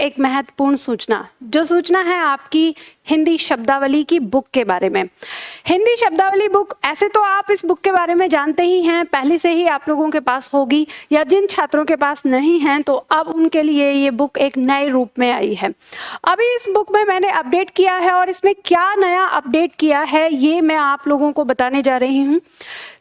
एक महत्वपूर्ण सूचना, जो सूचना है आपकी हिंदी शब्दावली की बुक के बारे में। हिंदी शब्दावली बुक, ऐसे तो आप इस बुक के बारे में जानते ही हैं, पहले से ही आप लोगों के पास होगी, या जिन छात्रों के पास नहीं हैं तो अब उनके लिए ये बुक एक नए रूप में आई है। अभी इस बुक में मैंने अपडेट किया है और इसमें क्या नया अपडेट किया है ये मैं आप लोगों को बताने जा रही हूँ।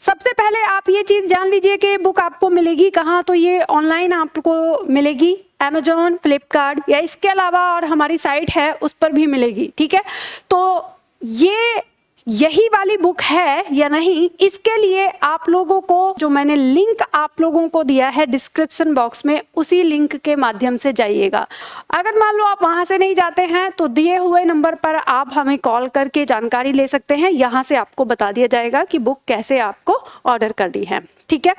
सबसे पहले आप ये चीज़ जान लीजिए कि बुक आपको मिलेगी कहाँ, तो ये ऑनलाइन आपको मिलेगी Amazon, फ्लिपकार्ट या इसके अलावा और हमारी साइट है उस पर भी मिलेगी। ठीक है, तो ये यही वाली बुक है या नहीं, इसके लिए आप लोगों को जो मैंने लिंक आप लोगों को दिया है डिस्क्रिप्शन बॉक्स में, उसी लिंक के माध्यम से जाइएगा। अगर मान लो आप वहां से नहीं जाते हैं तो दिए हुए नंबर पर आप हमें कॉल करके जानकारी ले सकते हैं, यहाँ से आपको बता दिया जाएगा कि बुक कैसे आपको ऑर्डर करनी है। ठीक है,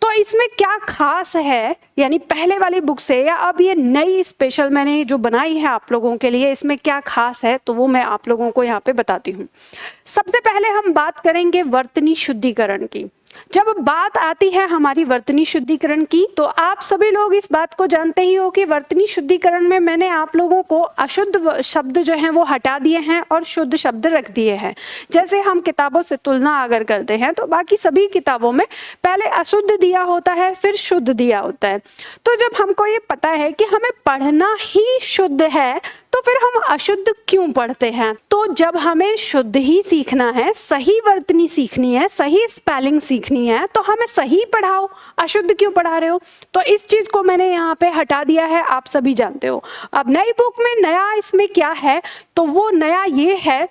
तो इसमें क्या खास है, यानी पहले वाली बुक से या अब ये नई स्पेशल मैंने जो बनाई है आप लोगों के लिए, इसमें क्या खास है तो वो मैं आप लोगों को यहाँ पे बताती हूँ। सबसे पहले हम बात करेंगे वर्तनी शुद्धिकरण की। जब बात आती है हमारी वर्तनी शुद्धिकरण की, तो आप सभी लोग इस बात को जानते ही हो कि वर्तनी शुद्धिकरण में मैंने आप लोगों को अशुद्ध शब्द जो हैं वो हटा दिए हैं और शुद्ध शब्द रख दिए हैं। जैसे हम किताबों से तुलना अगर करते हैं तो बाकी सभी किताबों में पहले अशुद्ध दिया होता है, फिर शुद्ध दिया होता है। तो जब हमको ये पता है कि हमें पढ़ना ही शुद्ध है तो फिर हम अशुद्ध क्यों पढ़ते हैं? तो जब हमें शुद्ध ही सीखना है, सही वर्तनी सीखनी है, सही स्पेलिंग सीखनी है, तो हमें सही पढ़ाओ, अशुद्ध क्यों पढ़ा रहे हो? तो इस चीज को मैंने यहाँ पे हटा दिया है, आप सभी जानते हो। अब नई बुक में नया इसमें क्या है, तो वो नया ये है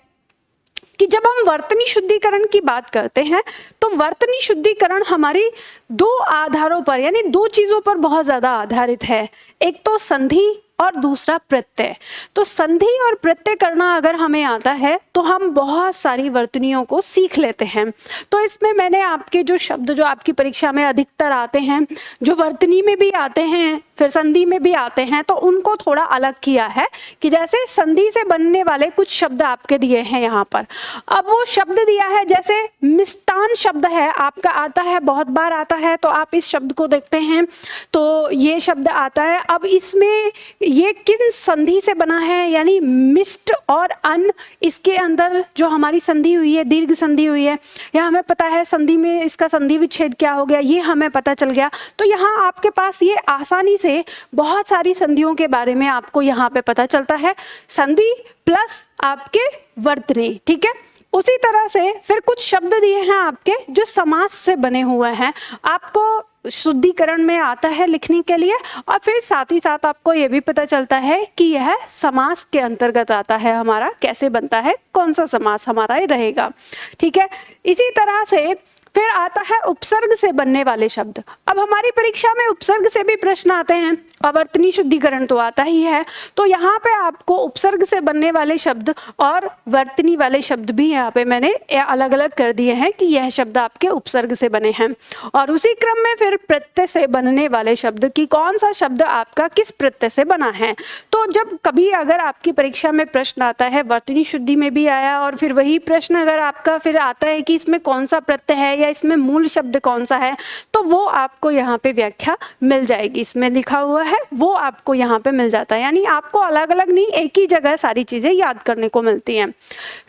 कि जब हम वर्तनी शुद्धिकरण की बात करते हैं तो वर्तनी शुद्धिकरण हमारी दो आधारों पर, यानी दो चीजों पर बहुत ज्यादा आधारित है। एक तो संधि और दूसरा प्रत्यय। तो संधि और प्रत्यय करना अगर हमें आता है तो हम बहुत सारी वर्तनियों को सीख लेते हैं। तो इसमें मैंने आपके जो शब्द जो आपकी परीक्षा में अधिकतर आते हैं, जो वर्तनी में भी आते हैं फिर संधि में भी आते हैं, तो उनको थोड़ा अलग किया है कि जैसे संधि से बनने वाले कुछ शब्द आपके दिए हैं यहाँ पर। अब वो शब्द दिया है, जैसे मिष्टान शब्द है आपका, आता है, बहुत बार आता है, तो आप इस शब्द को देखते हैं तो ये शब्द आता है। अब इसमें ये किन संधि से बना है, यानी मिष्ट और अन, इसके अंदर जो हमारी संधि हुई है, दीर्घ संधि हुई है, या हमें पता है संधि में इसका संधि विच्छेद क्या हो गया, ये हमें पता चल गया। तो यहाँ आपके पास ये आसानी से बहुत सारी संधियों के बारे में आपको यहाँ पे पता चलता है, संधि प्लस आपके वर्तनी। ठीक है, उसी तरह से फिर कुछ शब्द दिए हैं आपके जो समास से बने हुए हैं, आपको शुद्धिकरण में आता है लिखने के लिए, और फिर साथ ही साथ आपको ये भी पता चलता है कि यह समास के अंतर्गत आता है, हमारा कैसे बनता है, कौन सा समास हमारा ये रहेगा। ठीक है, इसी तरह से फिर आता है उपसर्ग से बनने वाले शब्द। अब हमारी परीक्षा में उपसर्ग से भी प्रश्न आते हैं, अवर्तनी शुद्धिकरण तो आता ही है, तो यहाँ पे आपको उपसर्ग से बनने वाले शब्द और वर्तनी वाले शब्द भी यहाँ पे मैंने अलग अलग कर दिए हैं कि यह शब्द आपके उपसर्ग से बने हैं। और उसी क्रम में फिर प्रत्यय से बनने वाले शब्द की कौन सा शब्द आपका किस प्रत्यय से बना है। तो जब कभी अगर आपकी परीक्षा में प्रश्न आता है, वर्तनी शुद्धि में भी आया, और फिर वही प्रश्न अगर आपका फिर आता है कि इसमें कौन सा प्रत्यय है या इसमें मूल शब्द कौन सा है, तो वो आपको यहाँ पे व्याख्या मिल जाएगी, इसमें लिखा हुआ है वो आपको यहाँ पे मिल जाता है। यानी आपको अलग अलग नहीं, एक ही जगह सारी चीजें याद करने को मिलती हैं।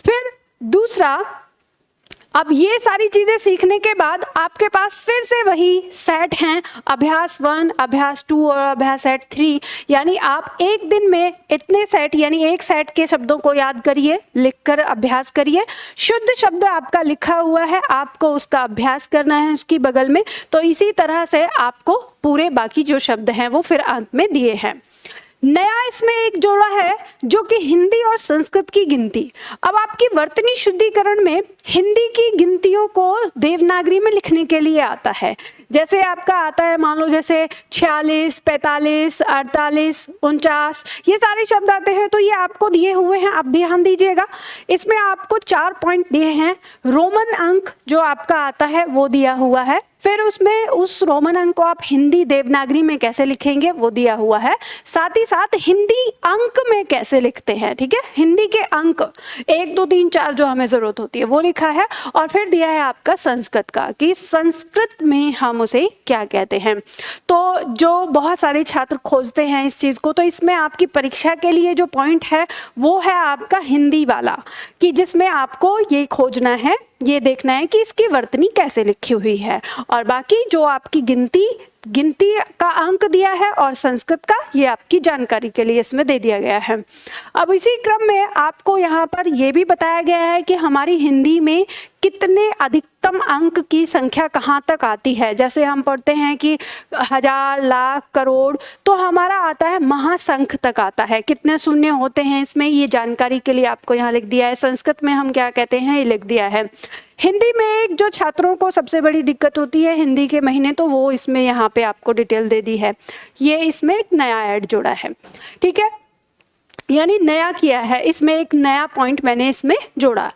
फिर दूसरा, अब ये सारी चीजें सीखने के बाद आपके पास फिर से वही सेट हैं, अभ्यास 1, अभ्यास 2 और अभ्यास सेट 3। यानी आप एक दिन में इतने सेट, यानी एक सेट के शब्दों को याद करिए, लिखकर अभ्यास करिए। शुद्ध शब्द आपका लिखा हुआ है, आपको उसका अभ्यास करना है उसकी बगल में। तो इसी तरह से आपको पूरे बाकी जो शब्द हैं वो फिर अंत में दिए हैं। नया इसमें एक जोड़ा है जो कि हिंदी और संस्कृत की गिनती। अब आपकी वर्तनी शुद्धिकरण में हिंदी की गिनतियों को देवनागरी में लिखने के लिए आता है। जैसे आपका आता है, मान लो जैसे 46, 45, 48, 49, ये सारे शब्द आते हैं, तो ये आपको दिए हुए हैं, आप ध्यान दीजिएगा। इसमें आपको 4 पॉइंट दिए हैं। रोमन अंक जो आपका आता है वो दिया हुआ है, फिर उसमें उस रोमन अंक को आप हिंदी देवनागरी में कैसे लिखेंगे वो दिया हुआ है, साथ ही साथ हिंदी अंक में कैसे लिखते हैं, ठीक है, हिंदी के अंक 1 2 3 4 जो हमें जरूरत होती है वो लिखा है। और फिर दिया है आपका संस्कृत का कि संस्कृत में हम उसे क्या कहते हैं। तो जो बहुत सारे छात्र खोजते हैं इस चीज को, तो इसमें आपकी परीक्षा के लिए जो पॉइंट है वो है आपका हिंदी वाला, कि जिसमें आपको ये खोजना है, ये देखना है कि इसकी वर्तनी कैसे लिखी हुई है, और बाकी जो आपकी गिनती का अंक दिया है और संस्कृत का, ये आपकी जानकारी के लिए इसमें दे दिया गया है। अब इसी क्रम में आपको यहाँ पर ये भी बताया गया है कि हमारी हिंदी में कितने अधिकतम अंक की संख्या कहाँ तक आती है। जैसे हम पढ़ते हैं कि 1000, लाख, करोड़, तो हमारा आता है महासंख तक आता है। कितने शून्य होते हैं इसमें, ये जानकारी के लिए आपको यहाँ लिख दिया है। संस्कृत में हम क्या कहते हैं ये लिख दिया है। हिंदी में एक जो छात्रों को सबसे बड़ी दिक्कत होती है हिंदी के महीने, तो वो इसमें यहाँ पे आपको डिटेल दे दी है। ये इसमें एक नया ऐड जोड़ा है, ठीक है, यानी नया किया है, इसमें एक नया पॉइंट मैंने इसमें जोड़ा।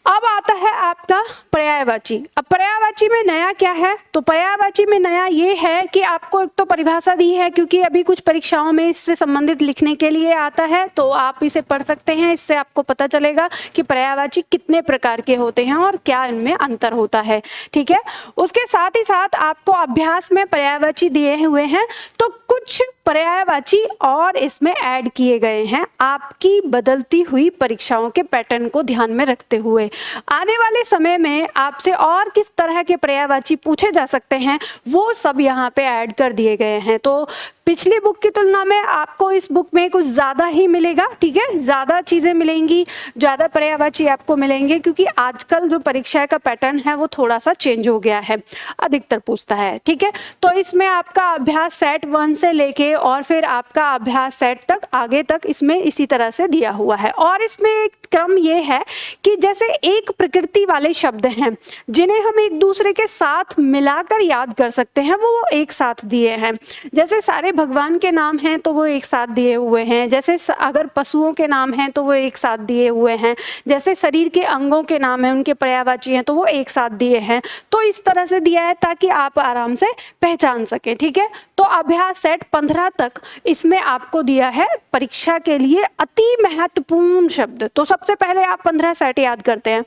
अब आता है आपका पर्यायवाची। अब पर्यायवाची में नया क्या है, तो पर्यायवाची में नया ये है कि आपको एक तो परिभाषा दी है, क्योंकि अभी कुछ परीक्षाओं में इससे संबंधित लिखने के लिए आता है, तो आप इसे पढ़ सकते हैं। इससे आपको पता चलेगा कि पर्यायवाची कितने प्रकार के होते हैं और क्या इनमें अंतर होता है, ठीक है। उसके साथ ही साथ आपको अभ्यास में पर्यायवाची दिए हुए हैं, तो कुछ पर्यायवाची और इसमें ऐड किए गए हैं आपकी बदलती हुई परीक्षाओं के पैटर्न को ध्यान में रखते हुए। आने वाले समय में आपसे और किस तरह के पर्यायवाची पूछे जा सकते हैं वो सब यहाँ पे ऐड कर दिए गए हैं। तो पिछली बुक की तुलना में आपको इस बुक में कुछ ज़्यादा ही मिलेगा, ठीक है, ज़्यादा चीज़ें मिलेंगी, ज़्यादा पर्यायवाची आपको मिलेंगे, क्योंकि आजकल जो परीक्षा का पैटर्न है वो थोड़ा सा चेंज हो गया है, अधिकतर पूछता है, ठीक है। तो इसमें आपका अभ्यास सेट 1 से लेके और फिर आपका अभ्यास सेट तक आगे तक इसमें इसी तरह से दिया हुआ है। और इसमें एक क्रम ये है कि जैसे एक प्रकृति वाले शब्द हैं जिन्हें हम एक दूसरे के साथ मिलाकर याद कर सकते हैं, वो एक साथ दिए हैं। जैसे सारे भगवान के नाम हैं तो वो एक साथ दिए हुए हैं, जैसे अगर पशुओं के नाम हैं तो वो एक साथ दिए हुए हैं, जैसे शरीर के अंगों के नाम हैं उनके पर्यायवाची हैं तो वो एक साथ दिए हैं। तो इस तरह से दिया है ताकि आप आराम से पहचान सकें, ठीक है। तो अभ्यास सेट 15 तक इसमें आपको दिया है परीक्षा के लिए अति महत्वपूर्ण शब्द। तो सबसे पहले आप 15 सेट याद करते हैं,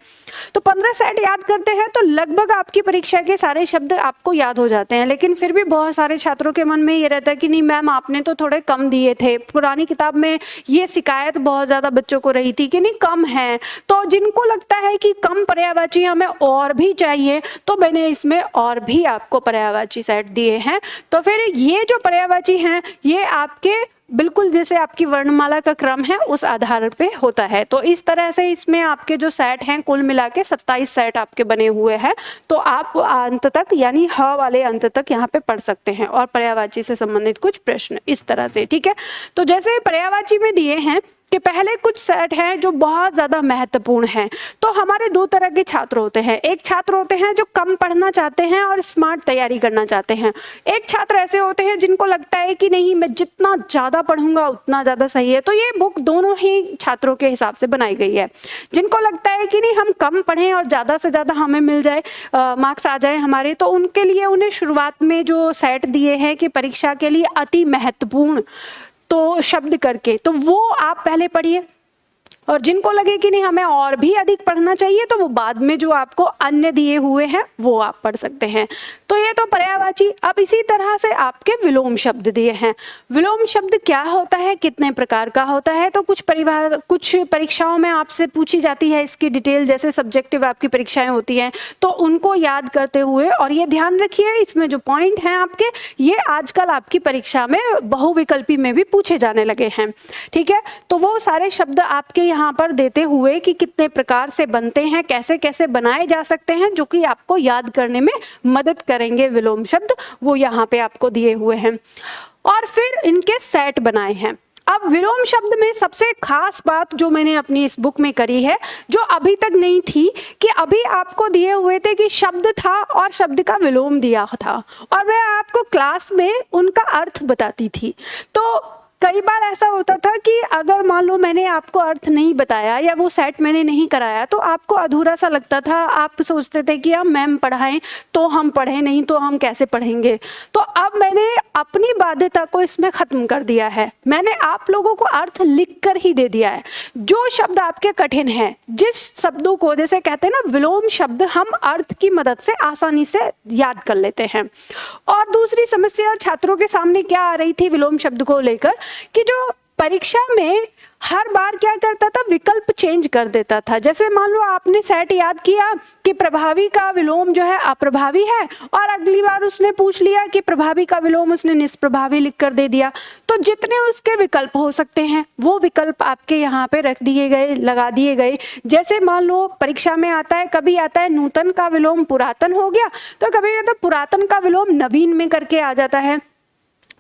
तो 15 सेट याद करते हैं तो लगभग आपकी परीक्षा के सारे शब्द आपको याद हो जाते हैं। लेकिन फिर भी बहुत सारे छात्रों के मन में ये रहता है कि नहीं मैम आपने तो थोड़े कम दिए थे, पुरानी किताब में ये शिकायत बहुत ज्यादा बच्चों को रही थी कि नहीं कम है। तो जिनको लगता है कि कम पर्यायवाची हमें और भी चाहिए, तो मैंने इसमें और भी आपको पर्यायवाची सेट दिए हैं। तो फिर ये जो पर्यायवाची हैं ये आपके बिल्कुल जैसे आपकी वर्णमाला का क्रम है उस आधार पे होता है। तो इस तरह से इसमें आपके जो सेट हैं कुल मिला के 27 सेट आपके बने हुए हैं। तो आप अंत तक यानी ह वाले अंत तक यहाँ पे पढ़ सकते हैं और पर्यायवाची से संबंधित कुछ प्रश्न इस तरह से, ठीक है। तो जैसे पर्यायवाची में दिए हैं कि पहले कुछ सेट हैं जो बहुत ज़्यादा महत्वपूर्ण हैं। तो हमारे 2 तरह के छात्र होते हैं, एक छात्र होते हैं जो कम पढ़ना चाहते हैं और स्मार्ट तैयारी करना चाहते हैं, एक छात्र ऐसे होते हैं जिनको लगता है कि नहीं मैं जितना ज़्यादा पढ़ूंगा उतना ज़्यादा सही है। तो ये बुक दोनों ही छात्रों के हिसाब से बनाई गई है। जिनको लगता है कि नहीं हम कम पढ़ें और ज़्यादा से ज़्यादा हमें मिल जाए, मार्क्स आ जाए हमारे, तो उनके लिए उन्हें शुरुआत में जो सेट दिए हैं कि परीक्षा के लिए अति महत्वपूर्ण तो शब्द करके, तो वो आप पहले पढ़िए। और जिनको लगे कि नहीं हमें और भी अधिक पढ़ना चाहिए तो वो बाद में जो आपको अन्य दिए हुए हैं वो आप पढ़ सकते हैं। तो ये तो पर्यायवाची। अब इसी तरह से आपके विलोम शब्द दिए हैं। विलोम शब्द क्या होता है, कितने प्रकार का होता है, तो कुछ परीक्षाओं में आपसे पूछी जाती है इसकी डिटेल, जैसे सब्जेक्टिव आपकी परीक्षाएं होती हैं तो उनको याद करते हुए, और ये ध्यान रखिए इसमें जो पॉइंट हैं आपके ये आजकल आपकी परीक्षा में बहुविकल्पी में भी पूछे जाने लगे हैं, ठीक है। तो वो सारे शब्द आपके यहाँ पर देते हुए कि कितने प्रकार से बनते हैं, कैसे कैसे बनाए जा सकते हैं, जो कि आपको याद करने में मदद करेंगे विलोम शब्द, वो यहाँ पे आपको दिए हुए हैं। और फिर इनके सेट बनाए हैं। अब विलोम शब्द में सबसे खास बात जो मैंने अपनी इस बुक में करी है, जो अभी तक नहीं थी, कि अभी आपको दिए हुए थे कि शब्द था और शब्द का विलोम दिया था और मैं आपको क्लास में उनका अर्थ बताती थी। तो कई बार ऐसा होता था कि अगर मान लो मैंने आपको अर्थ नहीं बताया या वो सेट मैंने नहीं कराया तो आपको अधूरा सा लगता था, आप सोचते थे कि अब मैम पढ़ाएं तो हम पढ़ें, नहीं तो हम कैसे पढ़ेंगे। तो अब मैंने अपनी बाध्यता को इसमें खत्म कर दिया है, मैंने आप लोगों को अर्थ लिख कर ही दे दिया है। जो शब्द आपके कठिन है, जिस शब्दों को जैसे कहते हैं ना विलोम शब्द, हम अर्थ की मदद से आसानी से याद कर लेते हैं। और दूसरी समस्या छात्रों के सामने क्या आ रही थी विलोम शब्द को लेकर, कि जो परीक्षा में हर बार क्या करता था, विकल्प चेंज कर देता था। जैसे मान लो आपने सेट याद किया कि प्रभावी का विलोम जो है अप्रभावी है, और अगली बार उसने पूछ लिया कि प्रभावी का विलोम उसने निष्प्रभावी लिख कर दे दिया। तो जितने उसके विकल्प हो सकते हैं वो विकल्प आपके यहाँ पे रख दिए गए, लगा दिए गए। जैसे मान लो परीक्षा में आता है, कभी आता है नूतन का विलोम पुरातन हो गया, तो कभी आता है पुरातन का विलोम नवीन में करके आ जाता है।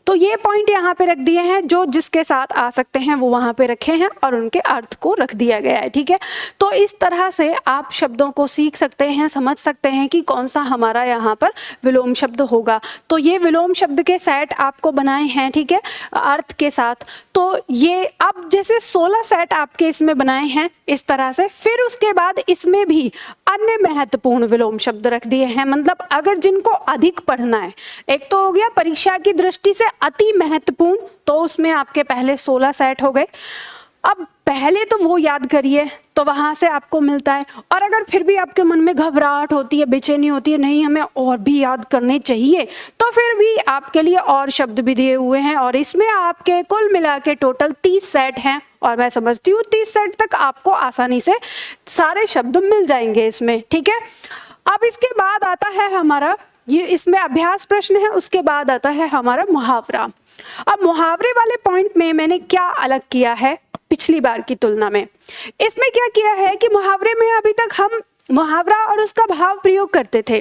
तो ये पॉइंट यहाँ पे रख दिए हैं, जो जिसके साथ आ सकते हैं वो वहां पे रखे हैं और उनके अर्थ को रख दिया गया है, ठीक है। तो इस तरह से आप शब्दों को सीख सकते हैं, समझ सकते हैं कि कौन सा हमारा यहाँ पर विलोम शब्द होगा। तो ये विलोम शब्द के सेट आपको बनाए हैं, ठीक है, अर्थ के साथ। तो ये अब जैसे 16 सेट आपके इसमें बनाए हैं इस तरह से, फिर उसके बाद इसमें भी अन्य महत्वपूर्ण विलोम शब्द रख दिए हैं। मतलब अगर जिनको अधिक पढ़ना है, एक तो हो गया परीक्षा की दृष्टि से अति महत्वपूर्ण, तो उसमें आपके पहले 16 सेट हो गए। अब पहले तो वो याद करिए, तो वहां से आपको मिलता है। और अगर फिर भी आपके मन में घबराहट होती है, बेचैनी होती है, नहीं हमें और भी याद करने चाहिए, तो फिर भी आपके लिए और शब्द भी दिए हुए हैं। और इसमें आपके कुल मिला के टोटल 30 सेट हैं, और मैं समझती हूँ 30 सेट तक आपको आसानी से सारे शब्द मिल जाएंगे इसमें, ठीक है। अब इसके बाद आता है हमारा, ये इसमें अभ्यास प्रश्न है, उसके बाद आता है हमारा मुहावरा। अब मुहावरे वाले पॉइंट में मैंने क्या अलग किया है पिछली बार की तुलना में, इसमें क्या किया है कि मुहावरे में अभी तक हम मुहावरा और उसका भाव प्रयोग करते थे,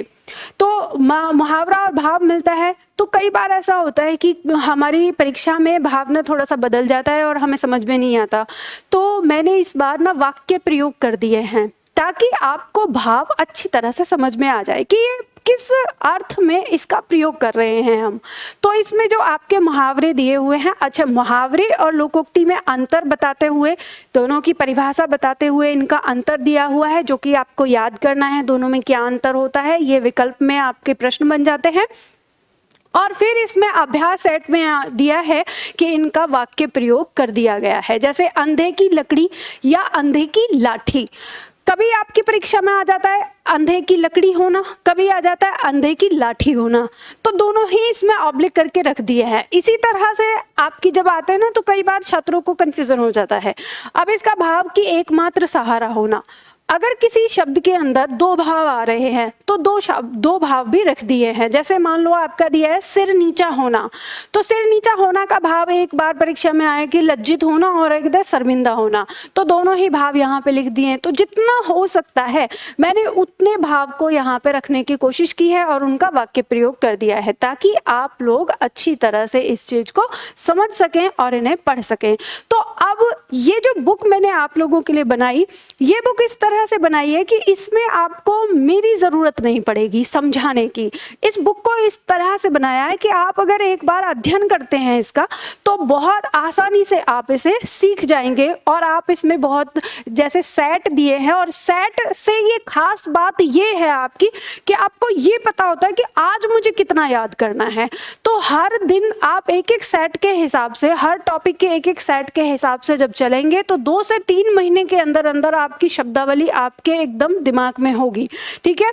तो मुहावरा और भाव मिलता है। तो कई बार ऐसा होता है कि हमारी परीक्षा में भाव ना थोड़ा सा बदल जाता है और हमें समझ में नहीं आता। तो मैंने इस बार ना वाक्य प्रयोग कर दिए हैं, ताकि आपको भाव अच्छी तरह से समझ में आ जाए कि ये किस अर्थ में इसका प्रयोग कर रहे हैं हम। तो इसमें जो आपके मुहावरे दिए हुए हैं, अच्छा मुहावरे और लोकोक्ति में अंतर बताते हुए, दोनों की परिभाषा बताते हुए इनका अंतर दिया हुआ है, जो कि आपको याद करना है दोनों में क्या अंतर होता है। ये विकल्प में आपके प्रश्न बन जाते हैं। और फिर इसमें अभ्यास सेट में दिया है कि इनका वाक्य प्रयोग कर दिया गया है। जैसे अंधे की लकड़ी या अंधे की लाठी, कभी आपकी परीक्षा में आ जाता है अंधे की लकड़ी होना, कभी आ जाता है अंधे की लाठी होना, तो दोनों ही इसमें ऑब्लिक करके रख दिए हैं। इसी तरह से आपकी जब आते हैं ना, तो कई बार छात्रों को कंफ्यूजन हो जाता है। अब इसका भाव की एकमात्र सहारा होना, अगर किसी शब्द के अंदर दो भाव आ रहे हैं तो दो भाव भी रख दिए हैं। जैसे मान लो आपका दिया है सिर नीचा होना, तो सिर नीचा होना का भाव एक बार परीक्षा में आए कि लज्जित होना और एक दर शर्मिंदा होना, तो दोनों ही भाव यहाँ पे लिख दिए हैं। तो जितना हो सकता है मैंने उतने भाव को यहाँ पे रखने की कोशिश की है और उनका वाक्य प्रयोग कर दिया है, ताकि आप लोग अच्छी तरह से इस चीज को समझ सकें और इन्हें पढ़ सकें। तो अब ये जो बुक मैंने आप लोगों के लिए बनाई, ये बुक इस तरह से बनाई है कि इसमें आपको मेरी जरूरत नहीं पड़ेगी समझाने की। इस बुक को इस तरह से बनाया है कि आप अगर एक बार अध्ययन करते हैं इसका, तो बहुत आसानी से आप इसे सीख जाएंगे। और आप इसमें बहुत जैसे सेट दिए हैं, और सेट से ये खास बात ये है आपकी कि आपको ये पता होता है कि आज मुझे कितना याद करना है। तो हर दिन आप एक एक सेट के हिसाब से, हर टॉपिक के एक एक सेट के हिसाब से जब चलेंगे, तो 2 से 3 महीने के अंदर अंदर आपकी शब्दावली आपके एकदम दिमाग में होगी, ठीक है।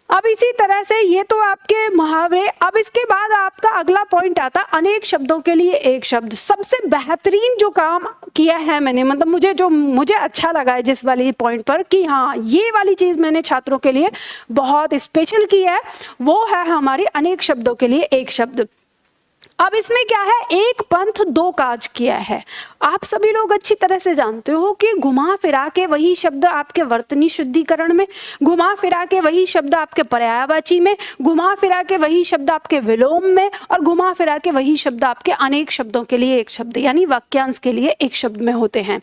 अब इसी तरह से ये तो आपके मुहावरे। अब इसके बाद आपका अगला पॉइंट आता है अनेक शब्दों के लिए एक शब्द। सबसे बेहतरीन जो काम किया है मैंने, मतलब मुझे अच्छा लगा है जिस वाली पॉइंट पर कि हाँ ये वाली चीज मैंने छात्रों के लिए बहुत स्पेशल की है, वो है हमारी अनेक शब्दों के लिए एक शब्द। अब इसमें क्या है, एक पंथ दो काज किया है। आप सभी लोग अच्छी तरह से जानते हो कि घुमा फिरा के वही शब्द आपके वर्तनी शुद्धिकरण में, घुमा फिरा के वही शब्द आपके पर्यायवाची में, घुमा फिरा के वही शब्द आपके विलोम में, और घुमा फिरा के वही शब्द आपके अनेक शब्दों के लिए एक शब्द यानी वाक्यांश के लिए एक शब्द में होते हैं।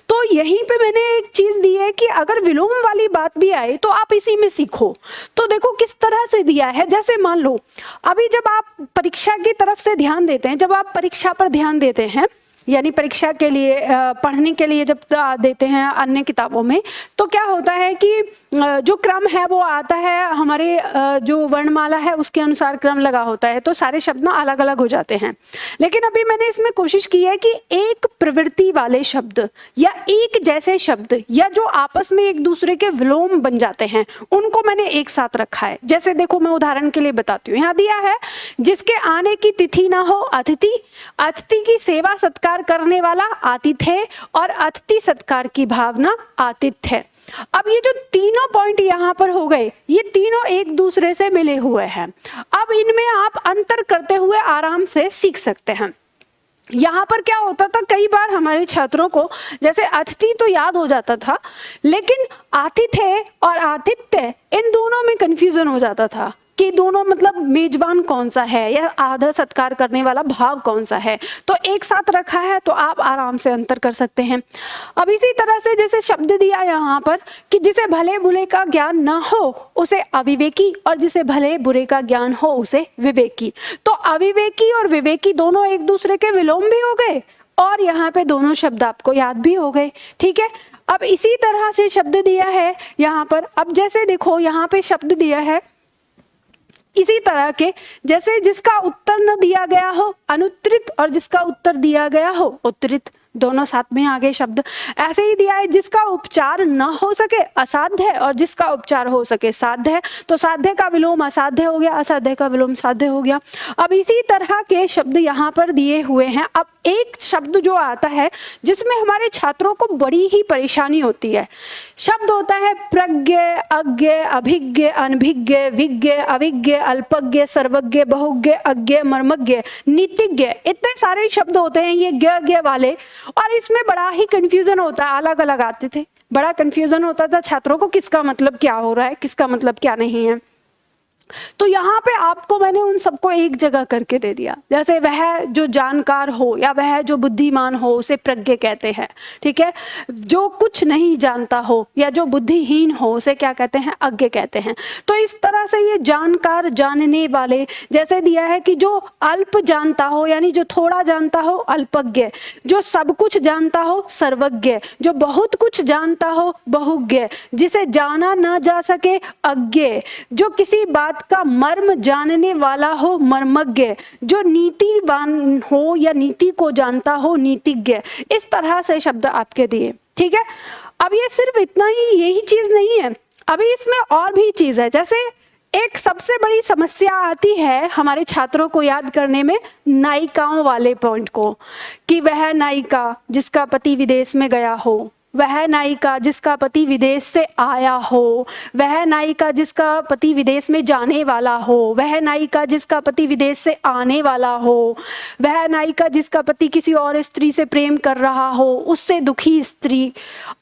तो यहीं पे मैंने एक चीज दी है कि अगर विलोम वाली बात भी आए तो आप इसी में सीखो। तो देखो किस तरह से दिया है। जैसे मान लो अभी जब आप परीक्षा की तरफ से ध्यान देते हैं, जब आप परीक्षा पर ध्यान देते हैं, यानी परीक्षा के लिए पढ़ने के लिए जब देते हैं अन्य किताबों में, तो क्या होता है कि जो क्रम है वो आता है हमारे जो वर्णमाला है उसके अनुसार क्रम लगा होता है, तो सारे शब्द ना अलग अलग हो जाते हैं। लेकिन अभी मैंने इसमें कोशिश की है कि एक प्रवृत्ति वाले शब्द या एक जैसे शब्द या जो आपस में एक दूसरे के विलोम बन जाते हैं उनको मैंने एक साथ रखा है। जैसे देखो मैं उदाहरण के लिए बताती हूँ, यहाँ दिया है जिसके आने की तिथि ना हो अतिथि, अतिथि की सेवा सत्कार करने वाला आतिथ्य और अतिथि सत्कार की भावना आतिथ्य। अब ये जो तीनों पॉइंट यहाँ पर हो गए, ये तीनों एक दूसरे से मिले हुए हैं। अब इनमें आप अंतर करते हुए आराम से सीख सकते हैं। यहाँ पर क्या होता था, कई बार हमारे छात्रों को जैसे अतिथि तो याद हो जाता था, लेकिन आतिथ्य और आतिथ्य इन दोनों में कंफ्यूजन हो जाता था कि दोनों मतलब मेजबान कौन सा है या आदर सत्कार करने वाला भाव कौन सा है। तो एक साथ रखा है तो आप आराम से अंतर कर सकते हैं। अब इसी तरह से जैसे शब्द दिया यहाँ पर कि जिसे भले बुरे का ज्ञान ना हो उसे अविवेकी और जिसे भले बुरे का ज्ञान हो उसे विवेकी। तो अविवेकी और विवेकी दोनों एक दूसरे के विलोम भी हो गए और यहाँ पे दोनों शब्द आपको याद भी हो गए। ठीक है, अब इसी तरह से शब्द दिया है यहाँ पर। अब जैसे देखो यहाँ पे शब्द दिया है इसी तरह के, जैसे जिसका उत्तर न दिया गया हो अनुत्तरित और जिसका उत्तर दिया गया हो उत्तरित, दोनों साथ में आ गए शब्द। ऐसे ही दिया है जिसका उपचार न हो सके असाध्य है और जिसका उपचार हो सके साध्य है, तो साध्य का विलोम असाध्य हो गया, असाध्य का विलोम साध्य हो गया। अब इसी तरह के शब्द यहाँ पर दिए हुए हैं। अब एक शब्द जो आता है जिसमें हमारे छात्रों को बड़ी ही परेशानी होती है, शब्द होता है प्रज्ञ, अज्ञ, अभिज्ञ, अनभिज्ञ, विज्ञ, अविज्ञ, अल्पज्ञ, सर्वज्ञ, बहुज्ञ, अज्ञ, मर्मज्ञ, नीतिज्ञ। इतने सारे शब्द होते हैं ये ज्ञ वाले, और इसमें बड़ा ही कंफ्यूजन होता है, अलग अलग आते थे, बड़ा कंफ्यूजन होता था छात्रों को किसका मतलब क्या हो रहा है, किसका मतलब क्या नहीं है। तो यहाँ पे आपको मैंने उन सबको एक जगह करके दे दिया। जैसे वह जो जानकार हो या वह जो बुद्धिमान हो उसे प्रज्ञ कहते हैं। ठीक है, जो कुछ नहीं जानता हो या जो बुद्धिहीन हो उसे क्या कहते हैं, अज्ञ कहते हैं। तो इस तरह से ये जानकार, जानने वाले, जैसे दिया है कि जो अल्प जानता हो यानी जो थोड़ा जानता हो अल्पज्ञ, जो सब कुछ जानता हो सर्वज्ञ, जो बहुत कुछ जानता हो बहुज्ञ, जिसे जाना ना जा सके अज्ञ, जो किसी बात का मर्म जानने वाला हो मर्मज्ञ, जो नीतिवान हो या नीति को जानता हो नीतिज्ञ। इस तरह से शब्द आपके दिए। ठीक है, अब ये सिर्फ इतना ही, यही चीज नहीं है, अभी इसमें और भी चीज है। जैसे एक सबसे बड़ी समस्या आती है हमारे छात्रों को याद करने में नायिकाओं वाले पॉइंट को, कि वह नायिका जिसका पति विदेश में गया हो, वह नायिका जिसका पति विदेश से आया हो, वह नायिका जिसका पति विदेश में जाने वाला हो, वह नायिका जिसका पति विदेश से आने वाला हो, वह नायिका जिसका पति किसी और स्त्री से प्रेम कर रहा हो, उससे दुखी स्त्री।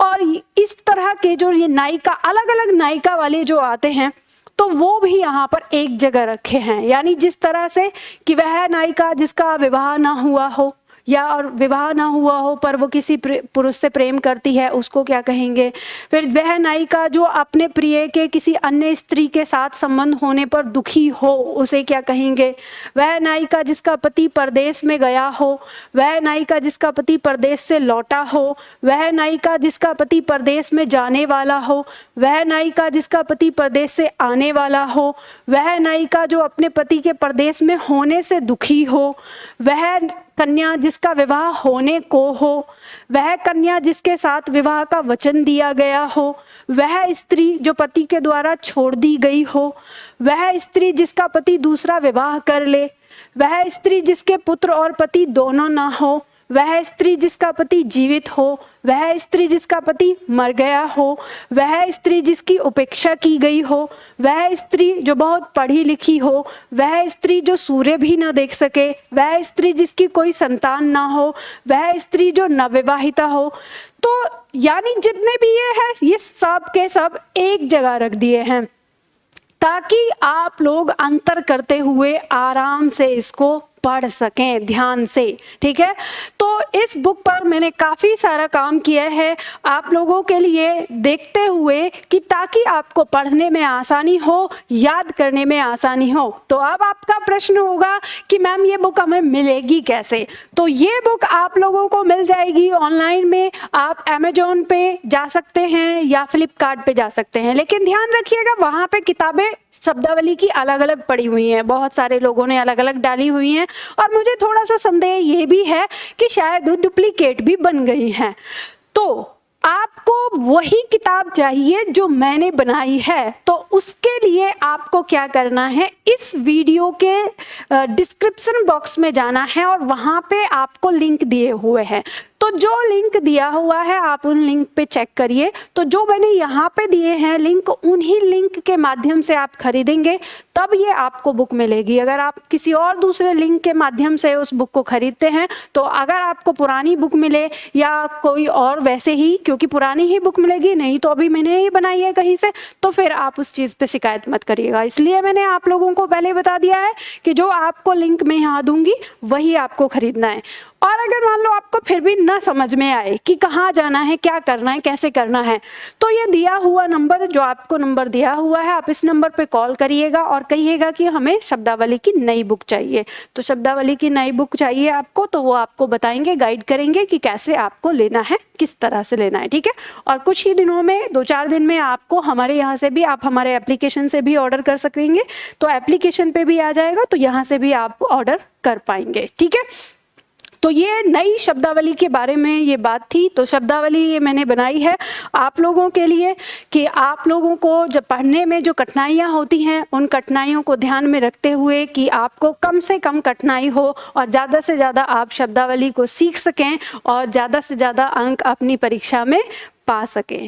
और इस तरह के जो ये नायिका, अलग अलग नायिका वाले जो आते हैं, तो वो भी यहाँ पर एक जगह रखे हैं। यानी जिस तरह से कि वह नायिका जिसका विवाह ना हुआ हो या और विवाह ना हुआ हो पर वो किसी पुरुष से प्रेम करती है, उसको क्या कहेंगे। फिर वह नायिका जो अपने प्रिय के किसी अन्य स्त्री के साथ संबंध होने पर दुखी हो, उसे क्या कहेंगे। वह नायिका जिसका पति परदेश में गया हो, वह नायिका जिसका पति परदेश से लौटा हो, वह नायिका जिसका पति परदेश में जाने वाला हो, वह नायिका जिसका पति परदेश से आने वाला हो, वह नायिका जो अपने पति के परदेश में होने से दुखी हो, वह कन्या जिसका विवाह होने को हो, वह कन्या जिसके साथ विवाह का वचन दिया गया हो, वह स्त्री जो पति के द्वारा छोड़ दी गई हो, वह स्त्री जिसका पति दूसरा विवाह कर ले, वह स्त्री जिसके पुत्र और पति दोनों ना हो, वह स्त्री जिसका पति जीवित हो, वह स्त्री जिसका पति मर गया हो, वह स्त्री जिसकी उपेक्षा की गई हो, वह स्त्री जो बहुत पढ़ी लिखी हो, वह स्त्री जो सूर्य भी न देख सके, वह स्त्री जिसकी कोई संतान ना हो, वह स्त्री जो नवविवाहिता हो। तो यानी जितने भी ये है, ये सब के सब एक जगह रख दिए हैं ताकि आप लोग अंतर करते हुए आराम से इसको पढ़ सकें ध्यान से, ठीक है। तो इस बुक पर मैंने काफ़ी सारा काम किया है आप लोगों के लिए देखते हुए कि ताकि आपको पढ़ने में आसानी हो, याद करने में आसानी हो। तो अब आपका प्रश्न होगा कि मैम ये बुक हमें मिलेगी कैसे? तो ये बुक आप लोगों को मिल जाएगी ऑनलाइन में, आप अमेजोन पे जा सकते हैं या फ्लिपकार्ट पे जा सकते हैं। लेकिन ध्यान रखिएगा वहाँ पे किताबें शब्दावली की अलग अलग पड़ी हुई हैं, बहुत सारे लोगों ने अलग अलग डाली हुई हैं और मुझे थोड़ा सा संदेह ये भी है कि शायद डुप्लीकेट भी बन गई हैं। तो आपको वही किताब चाहिए जो मैंने बनाई है, तो उसके लिए आपको क्या करना है, इस वीडियो के डिस्क्रिप्शन बॉक्स में जाना है और वहाँ पे आपको लिंक दिए हुए हैं। तो जो लिंक दिया हुआ है आप उन लिंक पे चेक करिए। तो जो मैंने यहाँ पे दिए हैं लिंक, उन्हीं लिंक के माध्यम से आप खरीदेंगे तब ये आपको बुक मिलेगी। अगर आप किसी और दूसरे लिंक के माध्यम से उस बुक को खरीदते हैं तो अगर आपको पुरानी बुक मिले या कोई और वैसे ही, क्योंकि पुरानी ही बुक मिलेगी, नहीं तो अभी मैंने ही बनाई है कहीं से, तो फिर आप उस चीज़ पे शिकायत मत करिएगा। इसलिए मैंने आप लोगों को पहले बता दिया है कि जो आपको लिंक मैं यहाँ दूंगी वही आपको खरीदना है। और अगर मान लो आपको फिर भी ना समझ में आए कि कहाँ जाना है, क्या करना है, कैसे करना है, तो ये दिया हुआ नंबर, जो आपको नंबर दिया हुआ है, आप इस नंबर पे कॉल करिएगा और कहिएगा कि हमें शब्दावली की नई बुक चाहिए। तो शब्दावली की नई बुक चाहिए आपको, तो वो आपको बताएंगे, गाइड करेंगे कि कैसे आपको लेना है, किस तरह से लेना है, ठीक है। और कुछ ही दिनों में, 2-4 दिन में आपको हमारे यहाँ से भी, आप हमारे एप्लीकेशन से भी ऑर्डर कर सकेंगे। तो एप्लीकेशन पे भी आ जाएगा, तो यहाँ से भी आप ऑर्डर कर पाएंगे, ठीक है। तो ये नई शब्दावली के बारे में ये बात थी। तो शब्दावली ये मैंने बनाई है आप लोगों के लिए कि आप लोगों को जब पढ़ने में जो कठिनाइयाँ होती हैं उन कठिनाइयों को ध्यान में रखते हुए कि आपको कम से कम कठिनाई हो और ज़्यादा से ज़्यादा आप शब्दावली को सीख सकें और ज़्यादा से ज़्यादा अंक अपनी परीक्षा में पा सकें,